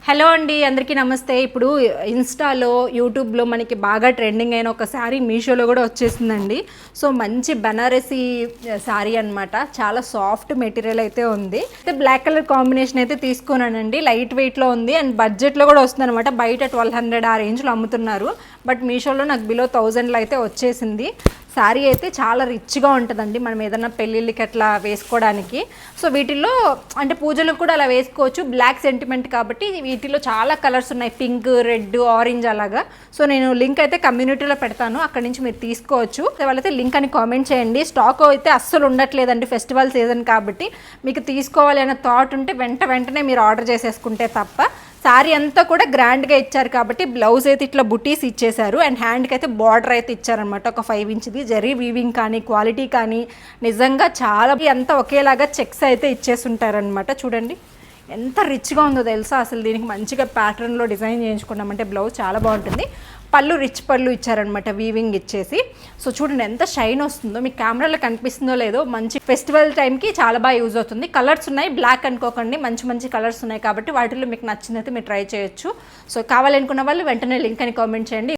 Hello అండి, అందరికీ నమస్తే. ఇప్పుడు ఇన్స్టాలో యూట్యూబ్లో మనకి బాగా ట్రెండింగ్ అయిన ఒక శారీ మీషోలో కూడా వచ్చేసిందండి. సో మంచి బనారసీ శారీ అనమాట. చాలా సాఫ్ట్ మెటీరియల్ అయితే ఉంది. అయితే బ్లాక్ కలర్ కాంబినేషన్ అయితే తీసుకున్నానండి. లైట్ వెయిట్లో ఉంది అండ్ బడ్జెట్లో కూడా వస్తుంది అనమాట. బయట 1200 ఆ రేంజ్లో అమ్ముతున్నారు, బట్ మీషోలో నాకు బిలో 1000లో అయితే వచ్చేసింది. శారీ అయితే చాలా రిచ్గా ఉంటుందండి, మనం ఏదైనా పెళ్ళిళ్ళకి అట్లా వేసుకోవడానికి. సో వీటిల్లో అంటే పూజలకు కూడా అలా వేసుకోవచ్చు. బ్లాక్ సెంటిమెంట్ కాబట్టి వీటిలో చాలా కలర్స్ ఉన్నాయి, పింక్, రెడ్, ఆరెంజ్ అలాగా. సో నేను లింక్ అయితే కమ్యూనిటీలో పెడతాను, అక్కడి నుంచి మీరు తీసుకోవచ్చు. వాళ్ళైతే లింక్ అని కామెంట్ చేయండి. స్టాక్ అయితే అస్సలు ఉండట్లేదండి ఫెస్టివల్ సీజన్ కాబట్టి. మీకు తీసుకోవాలి అనే థాట్ ఉంటే వెంటనే మీరు ఆర్డర్ చేసేసుకుంటే తప్ప. శారీ అంతా కూడా గ్రాండ్గా ఇచ్చారు కాబట్టి బ్లౌజ్ అయితే ఇట్లా బుటీస్ ఇచ్చేశారు అండ్ హ్యాండ్కి అయితే బార్డర్ అయితే ఇచ్చారనమాట, ఒక 5 ఇంచ్ది. జరీ వీవింగ్ కానీ క్వాలిటీ కానీ నిజంగా చాలా అంతా ఒకేలాగా చెక్స్ అయితే ఇచ్చేసి ఉంటారనమాట. చూడండి ఎంత రిచ్గా ఉందో తెలుసా. అసలు దీనికి మంచిగా ప్యాటర్న్లో డిజైన్ చేయించుకున్నామంటే బ్లౌజ్ చాలా బాగుంటుంది. పళ్ళు రిచ్ పళ్ళు ఇచ్చారనమాట, వీవింగ్ ఇచ్చేసి. సో చూడండి ఎంత షైన్ వస్తుందో, మీకు కెమెరాలో కనిపిస్తుందో లేదో. మంచి ఫెస్టివల్ టైంకి చాలా బాగా యూజ్ అవుతుంది. కలర్స్ ఉన్నాయి, బ్లాక్ అనుకోకండి, మంచి కలర్స్ ఉన్నాయి కాబట్టి వాటిల్లో మీకు నచ్చినైతే మీరు ట్రై చేయొచ్చు. సో కావాలనుకున్న వాళ్ళు వెంటనే లింక్ అని కామెంట్ చేయండి.